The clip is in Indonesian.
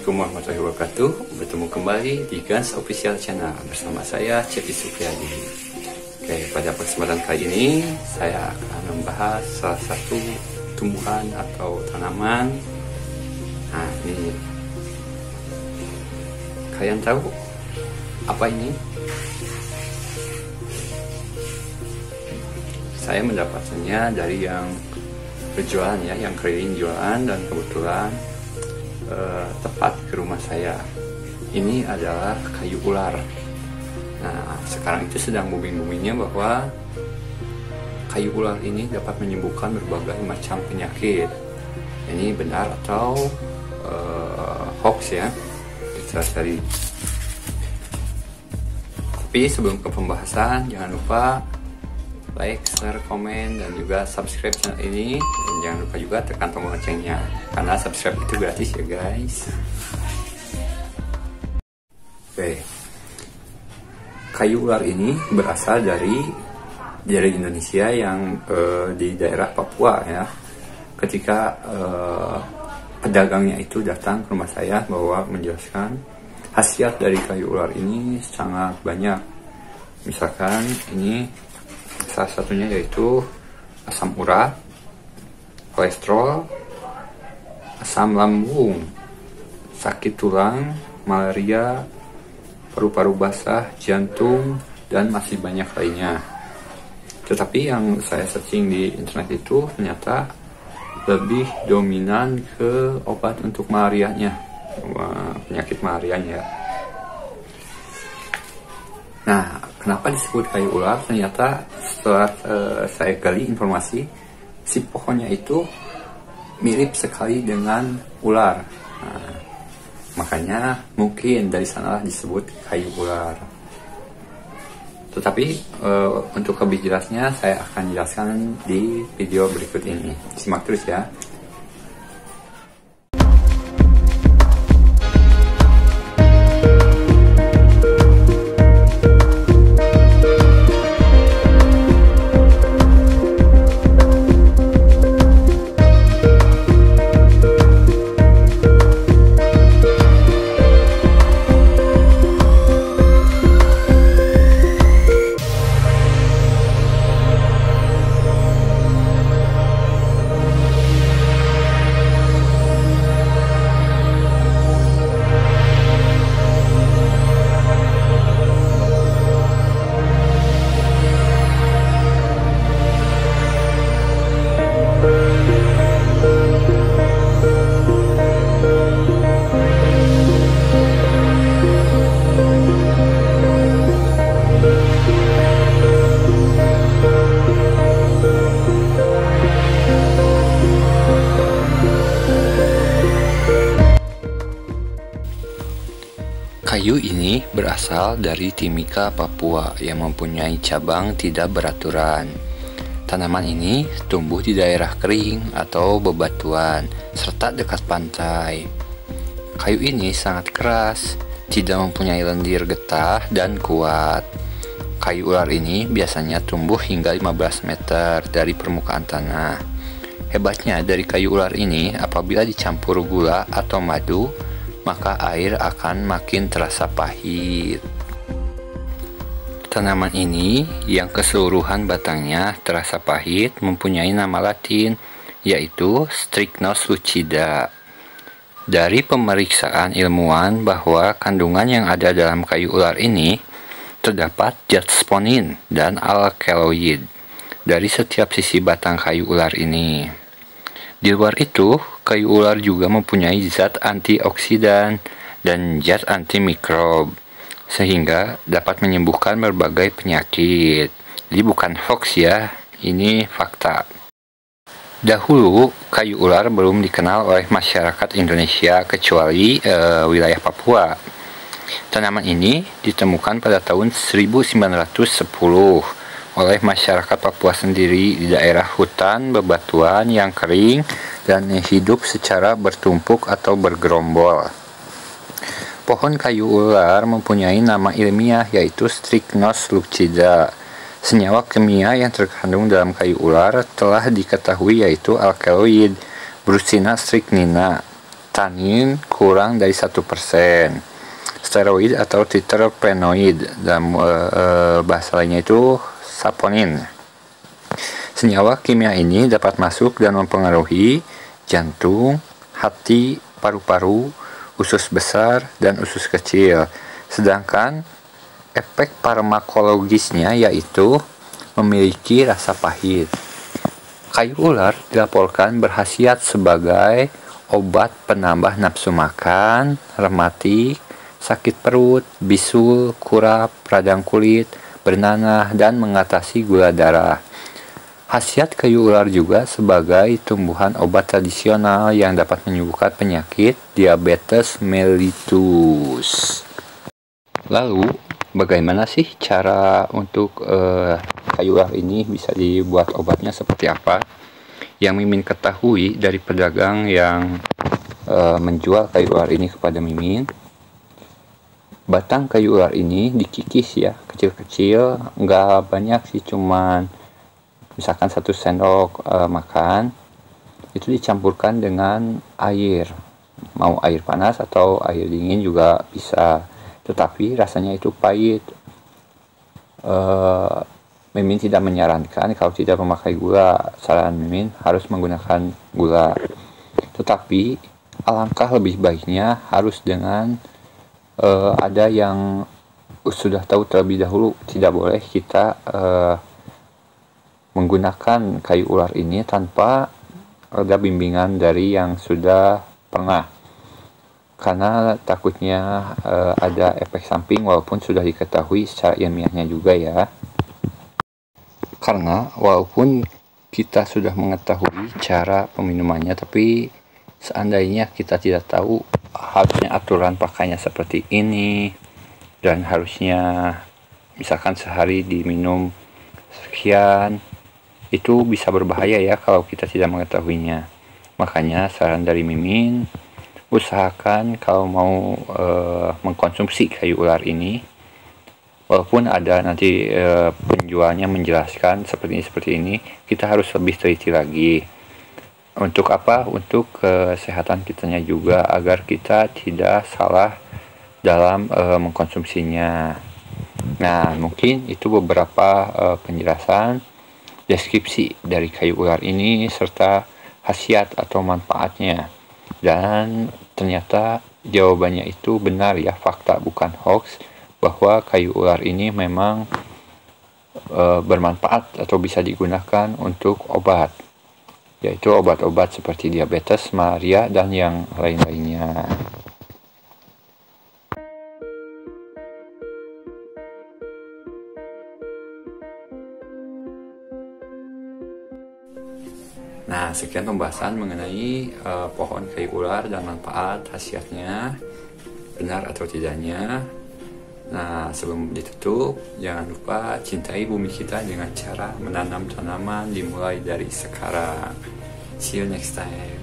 Assalamualaikum warahmatullahi wabarakatuh. Bertemu kembali di Gans Official Channel bersama saya Cepi Supriyadi. Oke, pada kesempatan kali ini saya akan membahas salah satu tumbuhan atau tanaman. Nah, ini kalian tahu apa ini? Saya mendapatkannya dari yang berjualan ya, yang keliling jualan, dan kebetulan tepat ke rumah saya. Ini adalah kayu ular. Nah, sekarang itu sedang booming-boomingnya bahwa kayu ular ini dapat menyembuhkan berbagai macam penyakit. Ini benar atau hoax ya? Kita cari. Tapi sebelum ke pembahasan, jangan lupa like, share, komen, dan juga subscribe channel ini. Dan jangan lupa juga tekan tombol loncengnya, karena subscribe itu gratis ya guys. Oke, kayu ular ini berasal dari Indonesia yang di daerah Papua ya. Ketika pedagangnya itu datang ke rumah saya bahwa menjelaskan khasiat dari kayu ular ini sangat banyak. Misalkan ini salah satunya yaitu asam urat, kolesterol, asam lambung, sakit tulang, malaria, paru-paru basah, jantung, dan masih banyak lainnya. Tetapi yang saya searching di internet itu ternyata lebih dominan ke obat untuk malarianya, penyakit malarianya. Nah, kenapa disebut kayu ular? Ternyata setelah saya gali informasi, si pohonnya itu mirip sekali dengan ular. Nah, makanya mungkin dari sanalah disebut kayu ular. Tetapi untuk lebih jelasnya saya akan jelaskan di video berikut ini. Simak terus ya. Kayu ini berasal dari Timika, Papua yang mempunyai cabang tidak beraturan. Tanaman ini tumbuh di daerah kering atau bebatuan serta dekat pantai. Kayu ini sangat keras, tidak mempunyai lendir getah dan kuat. Kayu ular ini biasanya tumbuh hingga 15 meter dari permukaan tanah. Hebatnya dari kayu ular ini, apabila dicampur gula atau madu, maka air akan makin terasa pahit. Tanaman ini yang keseluruhan batangnya terasa pahit mempunyai nama latin, yaitu Strychnos lucida. Dari pemeriksaan ilmuwan bahwa kandungan yang ada dalam kayu ular ini terdapat zat sponin dan alkaloid dari setiap sisi batang kayu ular ini. Di luar itu, kayu ular juga mempunyai zat antioksidan dan zat antimikrob, sehingga dapat menyembuhkan berbagai penyakit. Jadi bukan hoax ya, ini fakta. Dahulu, kayu ular belum dikenal oleh masyarakat Indonesia kecuali wilayah Papua. Tanaman ini ditemukan pada tahun 1910 oleh masyarakat Papua sendiri di daerah hutan bebatuan yang kering dan hidup secara bertumpuk atau bergerombol. Pohon kayu ular mempunyai nama ilmiah yaitu Strychnos lucida. Senyawa kimia yang terkandung dalam kayu ular telah diketahui yaitu alkaloid, Brucina strychnina, tanin kurang dari 1%. Steroid atau triterpenoid dalam bahasa lainnya itu saponin. Senyawa kimia ini dapat masuk dan mempengaruhi jantung, hati, paru-paru, usus besar, dan usus kecil. Sedangkan efek farmakologisnya yaitu memiliki rasa pahit. Kayu ular dilaporkan berkhasiat sebagai obat penambah nafsu makan, rematik, sakit perut, bisul, kurap, radang kulit, bernanah, dan mengatasi gula darah. Khasiat kayu ular juga sebagai tumbuhan obat tradisional yang dapat menyembuhkan penyakit diabetes mellitus. Lalu, bagaimana sih cara untuk kayu ular ini bisa dibuat obatnya seperti apa? Yang Mimin ketahui dari pedagang yang menjual kayu ular ini kepada Mimin, batang kayu ular ini dikikis ya, kecil-kecil, nggak banyak sih, cuman misalkan 1 sendok makan, itu dicampurkan dengan air, mau air panas atau air dingin juga bisa, tetapi rasanya itu pahit. Mimin tidak menyarankan kalau tidak memakai gula, saran Mimin harus menggunakan gula, tetapi alangkah lebih baiknya harus dengan ada yang sudah tahu terlebih dahulu. Tidak boleh kita menggunakan kayu ular ini tanpa ada bimbingan dari yang sudah pernah, karena takutnya ada efek samping walaupun sudah diketahui secara ilmiahnya juga ya. Karena walaupun kita sudah mengetahui cara peminumannya, tapi seandainya kita tidak tahu harusnya aturan pakainya seperti ini dan harusnya misalkan sehari diminum sekian, itu bisa berbahaya ya kalau kita tidak mengetahuinya. Makanya saran dari Mimin, usahakan kalau mau mengkonsumsi kayu ular ini, walaupun ada nanti penjualnya menjelaskan seperti ini, kita harus lebih teliti lagi. Untuk apa? Untuk kesehatan kitanya juga, agar kita tidak salah dalam mengkonsumsinya. Nah, mungkin itu beberapa penjelasan deskripsi dari kayu ular ini serta khasiat atau manfaatnya. Dan ternyata jawabannya itu benar ya, fakta bukan hoax, bahwa kayu ular ini memang bermanfaat atau bisa digunakan untuk obat, yaitu obat-obat seperti diabetes, malaria, dan yang lain-lainnya. Nah, sekian pembahasan mengenai pohon kayu ular dan manfaat khasiatnya, benar atau tidaknya. Nah, sebelum ditutup, jangan lupa cintai bumi kita dengan cara menanam tanaman dimulai dari sekarang. See you next time.